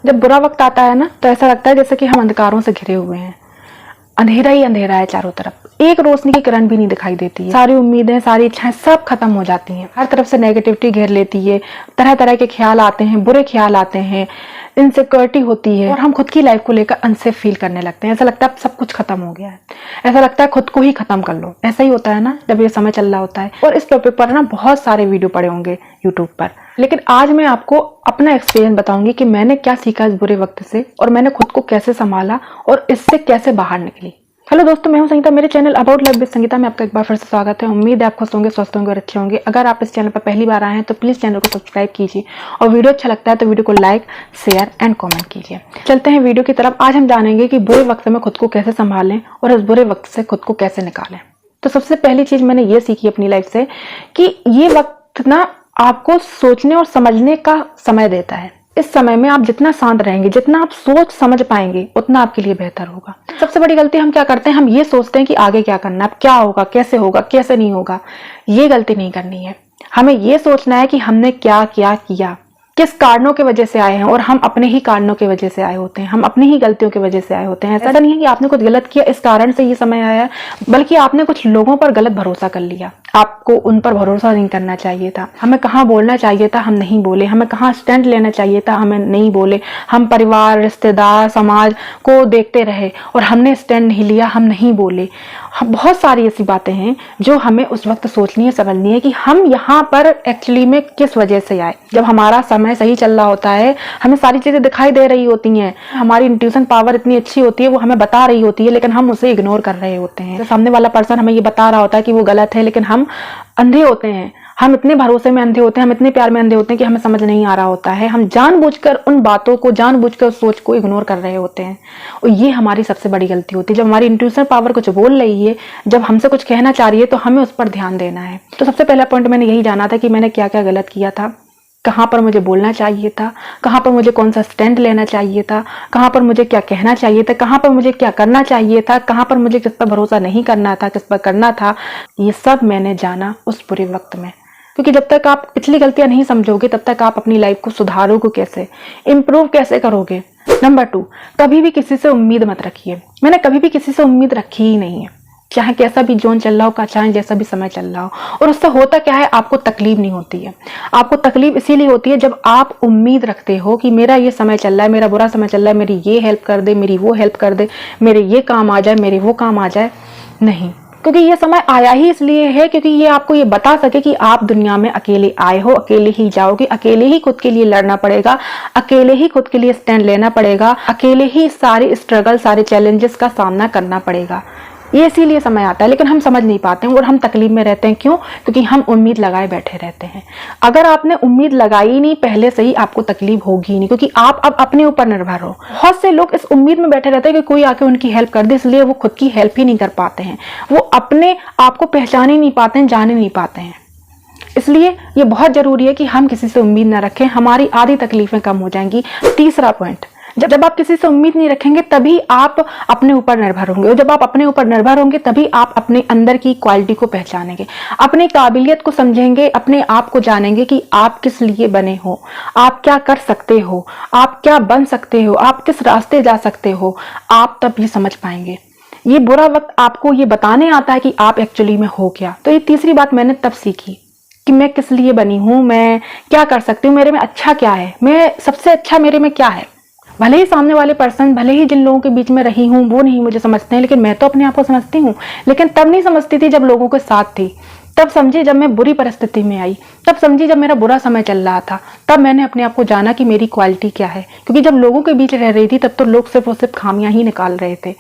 जब बुरा वक्त आता है ना तो ऐसा लगता है जैसे कि हम अंधकारों से घिरे हुए हैं, अंधेरा ही अंधेरा है चारों तरफ, एक रोशनी की किरण भी नहीं दिखाई देती है। सारी उम्मीदें, सारी इच्छाएं सब खत्म हो जाती हैं। हर तरफ से नेगेटिविटी घेर लेती है, तरह तरह के ख्याल आते हैं, बुरे ख्याल आते हैं, इनसिक्योरिटी होती है और हम खुद की लाइफ को लेकर अनसेफ फील करने लगते हैं। ऐसा लगता है सब कुछ खत्म हो गया है, ऐसा लगता है खुद को ही खत्म कर लो। ऐसा ही होता है ना जब ये समय चल रहा होता है। और इस टॉपिक पर ना बहुत सारे वीडियो पड़े होंगे यूट्यूब पर, लेकिन आज मैं आपको अपना एक्सपीरियंस बताऊंगी कि मैंने क्या सीखा इस बुरे वक्त से और मैंने खुद को कैसे संभाला और इससे कैसे बाहर निकली। हेलो दोस्तों, मैं हूं संगीता। मेरे channel about life with Sangeeta में आपका एक बार फिर से स्वागत है। उम्मीद है आप खुश होंगे, स्वस्थ होंगे और अच्छे होंगे। अगर आप इस चैनल पर पहली बार आए हैं तो प्लीज चैनल को सब्सक्राइब कीजिए और वीडियो अच्छा लगता है तो वीडियो को लाइक, शेयर एंड कमेंट कीजिए। चलते हैं वीडियो की तरफ। आज हम जानेंगे कि बुरे वक्त में खुद को कैसे संभालें और इस बुरे वक्त से खुद को कैसे निकालें। तो सबसे पहली चीज मैंने ये सीखी अपनी लाइफ से कि ये वक्त ना आपको सोचने और समझने का समय देता है। इस समय में आप जितना शांत रहेंगे, जितना आप सोच समझ पाएंगे, उतना आपके लिए बेहतर होगा। सबसे बड़ी गलती हम क्या करते हैं, हम ये सोचते हैं कि आगे क्या करना है, क्या होगा, कैसे नहीं होगा। ये गलती नहीं करनी है। हमें ये सोचना है कि हमने क्या क्या किया, किस कारणों की वजह से आए हैं। और हम अपने ही कारणों की वजह से आए होते हैं, हम अपनी ही गलतियों की वजह से आए होते हैं। ऐसा नहीं है कि आपने कुछ गलत किया इस कारण से ये समय आया है, बल्कि आपने कुछ लोगों पर गलत भरोसा कर लिया। आपको उन पर भरोसा नहीं करना चाहिए था। हमें कहाँ बोलना चाहिए था, हम नहीं बोले। हमें कहाँ स्टैंड लेना चाहिए था, हमें नहीं बोले। हम परिवार, रिश्तेदार, समाज को देखते रहे और हमने स्टैंड नहीं लिया, हम नहीं बोले। बहुत सारी ऐसी बातें हैं जो हमें उस वक्त सोचनी है, समझनी है कि हम यहाँ पर एक्चुअली में किस वजह से आए। जब हमारा समय सही चल रहा होता है, हमें सारी चीजें दिखाई दे रही होती हैं, हमारी इंट्यूशन पावर इतनी अच्छी होती है, वो हमें बता रही होती है, लेकिन हम उसे इग्नोर कर रहे होते हैं। तो सामने वाला पर्सन हमें ये बता रहा होता है कि वो गलत है, लेकिन हम अंधे होते हैं। हम इतने भरोसे में अंधे होते हैं, हम इतने प्यार में अंधे होते हैं कि हमें समझ नहीं आ रहा होता है। हम जानबूझकर उन बातों को, जानबूझकर उस सोच को इग्नोर कर रहे होते हैं और ये हमारी सबसे बड़ी गलती होती है। जब हमारी इंट्यूशन पावर कुछ बोल रही है, जब हमसे कुछ कहना चाह रही है, तो हमें उस पर ध्यान देना है। तो सबसे पहला पॉइंट मैंने यही जाना था कि मैंने क्या क्या गलत किया था, कहाँ पर मुझे बोलना चाहिए था, कहाँ पर मुझे कौन सा स्टैंड लेना चाहिए था, कहाँ पर मुझे क्या कहना चाहिए था, कहाँ पर मुझे क्या करना चाहिए था, कहाँ पर मुझे किस पर भरोसा नहीं करना था, किस पर करना था। ये सब मैंने जाना उस बुरे वक्त में। क्योंकि जब तक आप पिछली गलतियां नहीं समझोगे, तब तक आप अपनी लाइफ को सुधारोगे कैसे, इंप्रूव कैसे करोगे। नंबर 2, कभी भी किसी से उम्मीद मत रखिए। मैंने कभी भी किसी से उम्मीद रखी ही नहीं है, चाहे कैसा भी जोन चल रहा हो, चाहे जैसा भी समय चल रहा हो। और उससे होता क्या है, आपको तकलीफ नहीं होती है। आपको तकलीफ इसीलिए होती है जब आप उम्मीद रखते हो कि मेरा ये समय चल रहा है, मेरा बुरा समय चल रहा है, मेरी ये हेल्प कर दे, मेरी वो हेल्प कर दे, मेरे ये काम आ जाए, मेरे वो काम आ जाए। नहीं, क्योंकि ये समय आया ही इसलिए है क्योंकि ये आपको ये बता सके कि आप दुनिया में अकेले आए हो, अकेले ही जाओगे, अकेले ही खुद के लिए लड़ना पड़ेगा, अकेले ही खुद के लिए स्टैंड लेना पड़ेगा, अकेले ही सारे स्ट्रगल, सारे चैलेंजेस का सामना करना पड़ेगा। ये इसीलिए समय आता है, लेकिन हम समझ नहीं पाते हैं और हम तकलीफ में रहते हैं। क्यों? क्योंकि हम उम्मीद लगाए बैठे रहते हैं। अगर आपने उम्मीद लगाई नहीं पहले से ही, आपको तकलीफ होगी नहीं, क्योंकि आप अब अपने ऊपर निर्भर हो। बहुत से लोग इस उम्मीद में बैठे रहते हैं कि कोई आके उनकी हेल्प कर दे, इसलिए वो खुद की हेल्प ही नहीं कर पाते हैं। वो अपने आप को पहचान ही नहीं पाते हैं, जान ही नहीं पाते हैं। इसलिए ये बहुत जरूरी है कि हम किसी से उम्मीद ना रखें, हमारी आधी तकलीफें कम हो जाएंगी। तीसरा पॉइंट, जब आप किसी से उम्मीद नहीं रखेंगे तभी आप अपने ऊपर निर्भर होंगे, और जब आप अपने ऊपर निर्भर होंगे तभी आप अपने अंदर की क्वालिटी को पहचानेंगे, अपनी काबिलियत को समझेंगे, अपने आप को जानेंगे कि आप किस लिए बने हो, आप क्या कर सकते हो, आप क्या बन सकते हो, आप किस रास्ते जा सकते हो। आप तब ये समझ पाएंगे। ये बुरा वक्त आपको ये बताने आता है कि आप एक्चुअली में हो क्या। तो ये तीसरी बात मैंने तब सीखी कि मैं किस लिए बनी हूं, मैं क्या कर सकती हूँ, मेरे में अच्छा क्या है, मैं सबसे अच्छा मेरे में क्या है। भले ही सामने वाले पर्सन, भले ही जिन लोगों के बीच में रही हूँ वो नहीं मुझे समझते हैं, लेकिन मैं तो अपने आप को समझती हूँ। लेकिन तब नहीं समझती थी जब लोगों के साथ थी, तब समझी जब मैं बुरी परिस्थिति में आई, तब समझी जब मेरा बुरा समय चल रहा था, तब मैंने अपने आप को जाना कि मेरी क्वालिटी क्या है। क्योंकि जब लोगों के बीच रह रही थी तब तो लोग सिर्फ और सिर्फ खामियां ही निकाल रहे थे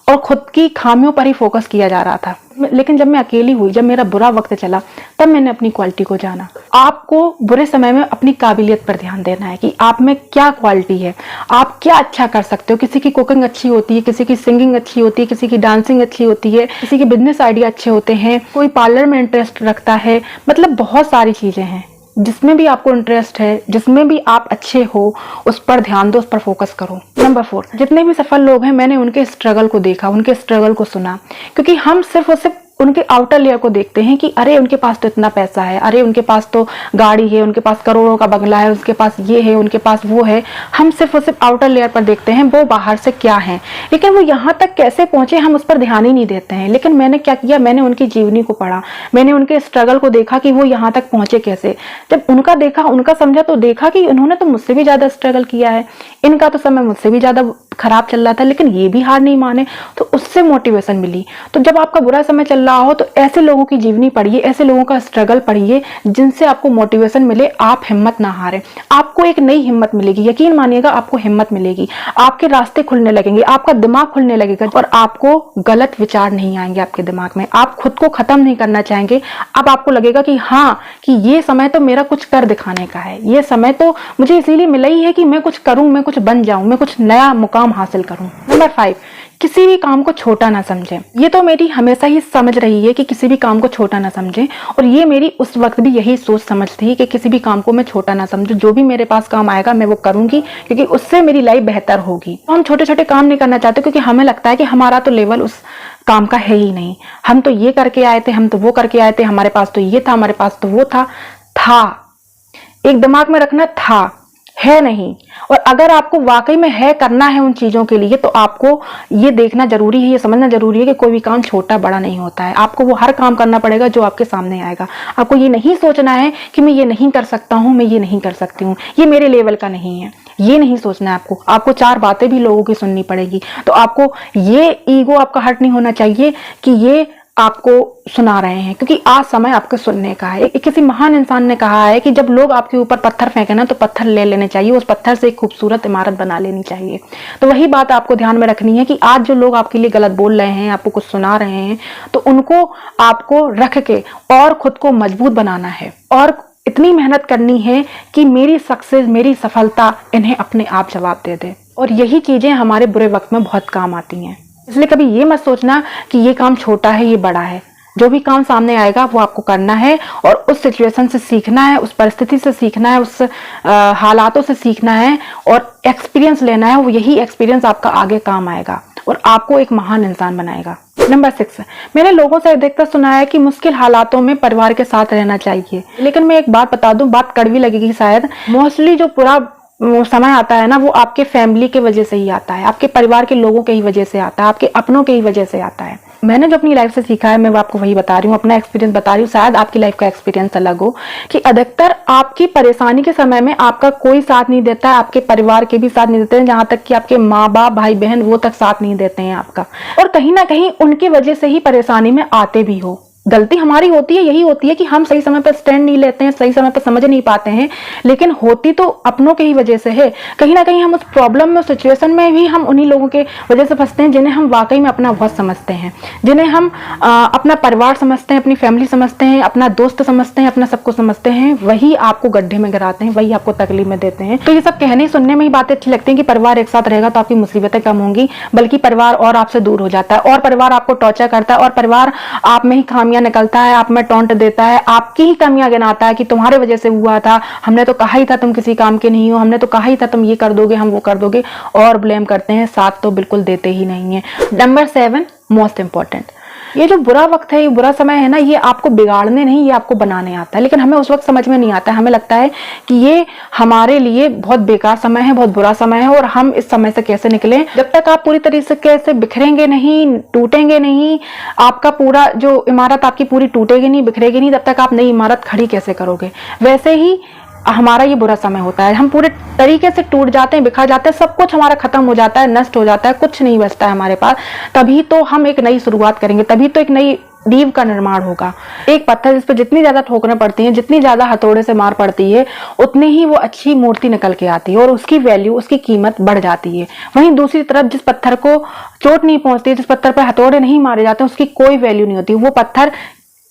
और खुद की खामियों पर ही फोकस किया जा रहा था। लेकिन जब मैं अकेली हुई, जब मेरा बुरा वक्त चला, तब मैंने अपनी क्वालिटी को जाना। आपको बुरे समय में अपनी काबिलियत पर ध्यान देना है कि आप में क्या क्वालिटी है, आप क्या अच्छा कर सकते हो। किसी की कुकिंग अच्छी होती है, किसी की सिंगिंग अच्छी होती है, किसी की डांसिंग अच्छी होती है, किसी के बिजनेस आइडिया अच्छे होते हैं, कोई पार्लर में इंटरेस्ट रखता है। मतलब बहुत सारी चीजें हैं। जिसमें भी आपको इंटरेस्ट है, जिसमें भी आप अच्छे हो, उस पर ध्यान दो, उस पर फोकस करो। नंबर 4, जितने भी सफल लोग हैं मैंने उनके स्ट्रगल को देखा, उनके स्ट्रगल को सुना। क्योंकि हम सिर्फ और सिर्फ उनके आउटर लेयर को देखते हैं कि अरे उनके पास तो इतना पैसा है, अरे उनके पास तो गाड़ी है, उनके पास करोड़ों का बंगला है, उनके पास ये है, उनके पास वो है। हम सिर्फ और सिर्फ आउटर लेयर पर देखते हैं वो बाहर से क्या है, लेकिन वो यहाँ तक कैसे पहुंचे हम उस पर ध्यान ही नहीं देते हैं। लेकिन मैंने क्या किया, मैंने उनकी जीवनी को पढ़ा, मैंने उनके स्ट्रगल को देखा कि वो यहाँ तक पहुंचे कैसे। जब उनका देखा, उनका समझा, तो देखा कि उन्होंने तो मुझसे भी ज्यादा स्ट्रगल किया है, इनका तो समय मुझसे भी ज्यादा खराब चल रहा था, लेकिन ये भी हार नहीं माने, तो उससे मोटिवेशन मिली। तो जब आपका बुरा समय चल रहा हो तो ऐसे लोगों की जीवनी पढ़िए, ऐसे लोगों का स्ट्रगल पढ़िए जिनसे आपको मोटिवेशन मिले, आप हिम्मत ना हारें। आपको एक नई हिम्मत मिलेगी, यकीन मानिएगा आपको हिम्मत मिलेगी, आपके रास्ते खुलने लगेंगे, आपका दिमाग खुलने लगेगा और आपको गलत विचार नहीं आएंगे आपके दिमाग में। आप खुद को खत्म नहीं करना चाहेंगे। अब आपको लगेगा कि हाँ, कि ये समय तो मेरा कुछ कर दिखाने का है, ये समय तो मुझे इसीलिए मिला ही है कि मैं कुछ करूं, मैं कुछ बन जाऊं, मैं कुछ नया मुकाम हासिल करूं। नंबर 5, किसी भी काम को छोटा ना समझें। ये तो मेरी हमेशा ही समझ रही है कि किसी भी काम को छोटा ना समझें, और ये मेरी उस वक्त भी यही सोच समझ थी कि किसी भी काम को मैं छोटा ना समझूं। जो भी मेरे पास काम आएगा मैं वो करूंगी, क्योंकि उससे मेरी लाइफ बेहतर होगी। तो हम छोटे छोटे काम नहीं करना चाहते, क्योंकि हमें लगता है कि हमारा तो लेवल उस काम का है ही नहीं। हम तो ये करके आए थे, हम तो वो करके आए थे, हमारे पास तो ये था, हमारे पास तो वो था। एक दिमाग में रखना, था, है नहीं। और अगर आपको वाकई में है करना है उन चीजों के लिए, तो आपको ये देखना जरूरी है, ये समझना जरूरी है कि कोई भी काम छोटा बड़ा नहीं होता है। आपको वो हर काम करना पड़ेगा जो आपके सामने आएगा। आपको ये नहीं सोचना है कि मैं ये नहीं कर सकता हूं, मैं ये नहीं कर सकती हूँ, ये मेरे लेवल का नहीं है, ये नहीं सोचना है आपको। आपको 4 बातें भी लोगों की सुननी पड़ेगी। तो आपको ये ईगो आपका हर्ट नहीं होना चाहिए कि ये आपको सुना रहे हैं, क्योंकि आज समय आपको सुनने का है। किसी महान इंसान ने कहा है कि जब लोग आपके ऊपर पत्थर फेंके ना, तो पत्थर ले लेने चाहिए, उस पत्थर से एक खूबसूरत इमारत बना लेनी चाहिए। तो वही बात आपको ध्यान में रखनी है कि आज जो लोग आपके लिए गलत बोल रहे हैं, आपको कुछ सुना रहे हैं, तो उनको आपको रख के और खुद को मजबूत बनाना है, और इतनी मेहनत करनी है कि मेरी सक्सेस, मेरी सफलता इन्हें अपने आप जवाब दे दे। और यही चीजें हमारे बुरे वक्त में बहुत काम आती हैं। इसलिए कभी ये मत सोचना कि ये काम छोटा है, ये बड़ा है। जो भी काम सामने आएगा वो आपको करना है, और उस सिचुएशन से सीखना है, उस परिस्थिति से सीखना है, उस हालातों से सीखना है और एक्सपीरियंस लेना है। वो यही एक्सपीरियंस आपका आगे काम आएगा और आपको एक महान इंसान बनाएगा। नंबर 6, मैंने लोगों से देखकर सुना है कि मुश्किल हालातों में परिवार के साथ रहना चाहिए। लेकिन मैं एक बात बता दूं, बात कड़वी लगेगी शायद, मोस्टली जो पूरा समय आता है ना, वो आपके फैमिली के वजह से ही आता है, आपके परिवार के लोगों के ही वजह से आता है, आपके अपनों के ही वजह से आता है। मैंने जो अपनी लाइफ से सीखा है, मैं वो आपको वही बता रही हूँ, अपना एक्सपीरियंस बता रही हूँ। शायद आपकी लाइफ का एक्सपीरियंस अलग हो, कि अधिकतर आपकी परेशानी के समय में आपका कोई साथ नहीं देता है, आपके परिवार के भी साथ नहीं देते हैं, जहां तक कि आपके माँ बाप, भाई बहन, वो तक साथ नहीं देते हैं आपका, और कहीं ना कहीं उनकी वजह से ही परेशानी में आते भी हो। गलती हमारी होती है, यही होती है कि हम सही समय पर स्टैंड नहीं लेते हैं, सही समय पर समझ नहीं पाते हैं, लेकिन होती तो अपनों के ही वजह से है। कहीं ना कहीं हम उस प्रॉब्लम में, उस सिचुएशन में भी हम उन्हीं लोगों के वजह से फंसते हैं जिन्हें हम वाकई में अपना बहुत समझते हैं, जिन्हें हम अपना परिवार समझते हैं, अपनी फैमिली समझते हैं, अपना दोस्त समझते हैं, अपना सब कुछ समझते हैं। वही आपको गड्ढे में गिराते हैं, वही आपको तकलीफ में देते हैं। तो ये सब कहने सुनने में ही बातें अच्छी लगती हैं कि परिवार एक साथ रहेगा तो आपकी मुसीबतें कम होंगी, बल्कि परिवार और आपसे दूर हो जाता है, और परिवार आपको टॉर्चर करता है, और परिवार आप में ही खामियां निकलता है, आप में टॉन्ट देता है, आपकी ही कमियां गिनाता है कि तुम्हारे वजह से हुआ था, हमने तो कहा ही था तुम किसी काम के नहीं हो, हमने तो कहा ही था तुम ये कर दोगे, हम वो कर दोगे, और ब्लेम करते हैं, साथ तो बिल्कुल देते ही नहीं है। नंबर 7, मोस्ट इंपॉर्टेंट, ये जो बुरा वक्त है, ये बुरा समय है ना, ये आपको बिगाड़ने नहीं, ये आपको बनाने आता है। लेकिन हमें उस वक्त समझ में नहीं आता है, हमें लगता है कि ये हमारे लिए बहुत बेकार समय है, बहुत बुरा समय है, और हम इस समय से कैसे निकलें। जब तक आप पूरी तरीके से कैसे बिखरेंगे नहीं, टूटेंगे नहीं, आपका पूरा जो इमारत आपकी पूरी टूटेगी नहीं, बिखरेगी नहीं, तब तक आप नई इमारत खड़ी कैसे करोगे। वैसे ही हमारा ये बुरा समय होता है, हम पूरे तरीके से टूट जाते हैं, बिखर जाते हैं, सब कुछ हमारा खत्म हो जाता है, नष्ट हो जाता है, कुछ नहीं बचता है हमारे पास। तभी तो हम एक नई शुरुआत करेंगे, तभी तो एक नई नींव का निर्माण होगा। एक पत्थर जिस पर जितनी ज्यादा ठोकरें पड़ती हैं, जितनी ज्यादा हथौड़े से मार पड़ती है, उतनी ही वो अच्छी मूर्ति निकल के आती है और उसकी वैल्यू, उसकी कीमत बढ़ जाती है। वहीं दूसरी तरफ जिस पत्थर को चोट नहीं पहुंचती, जिस पत्थर पर हथौड़े नहीं मारे जाते, उसकी कोई वैल्यू नहीं होती, वो पत्थर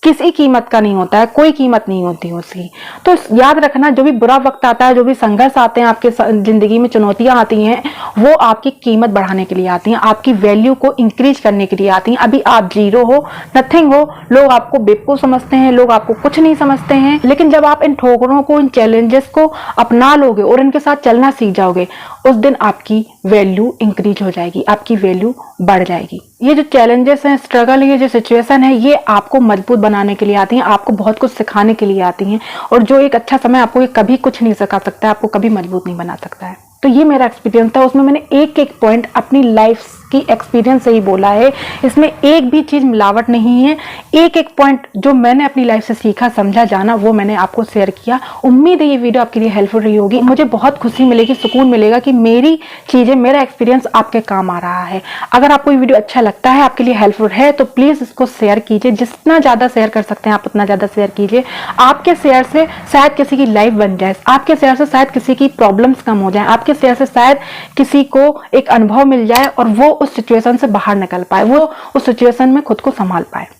किसी कीमत का नहीं होता है, कोई कीमत नहीं होती उसकी। तो याद रखना, जो भी बुरा वक्त आता है, जो भी संघर्ष आते हैं आपके जिंदगी में, चुनौतियां आती हैं, वो आपकी कीमत बढ़ाने के लिए आती हैं, आपकी वैल्यू को इंक्रीज करने के लिए आती हैं। अभी आप जीरो हो, नथिंग हो, लोग आपको बेवकूफ समझते हैं, लोग आपको कुछ नहीं समझते हैं। लेकिन जब आप इन ठोकरों को, इन चैलेंजेस को अपना लोगे और इनके साथ चलना सीख जाओगे, उस दिन आपकी वैल्यू इंक्रीज हो जाएगी, आपकी वैल्यू बढ़ जाएगी। ये जो चैलेंजेस हैं, स्ट्रगल, ये जो सिचुएशन है, ये आपको मजबूत बनाने के लिए आती हैं, आपको बहुत कुछ सिखाने के लिए आती हैं। और जो एक अच्छा समय आपको ये कभी कुछ नहीं सिखा सकता है, आपको कभी मजबूत नहीं बना सकता है। तो ये मेरा एक्सपीरियंस था, उसमें मैंने एक एक पॉइंट अपनी लाइफ की एक्सपीरियंस से ही बोला है। इसमें एक भी चीज मिलावट नहीं है। एक एक पॉइंट जो मैंने अपनी लाइफ से सीखा, समझा, जाना, वो मैंने आपको शेयर किया। उम्मीद है ये वीडियो आपके लिए हेल्पफुल रही होगी। मुझे बहुत खुशी मिलेगी, सुकून मिलेगा कि मेरी चीजें, मेरा एक्सपीरियंस आपके काम आ रहा है। अगर आपको ये वीडियो अच्छा लगता है, आपके लिए हेल्पफुल है, तो प्लीज इसको शेयर कीजिए। जितना ज्यादा शेयर कर सकते हैं आप उतना ज्यादा शेयर कीजिए। आपके शेयर से शायद किसी की लाइफ बन जाए, आपके शेयर से शायद किसी की प्रॉब्लम्स कम हो जाए, आपके शेयर से शायद किसी को एक अनुभव मिल जाए और वो उस सिचुएशन से बाहर निकल पाए, वो उस सिचुएशन में खुद को संभाल पाए।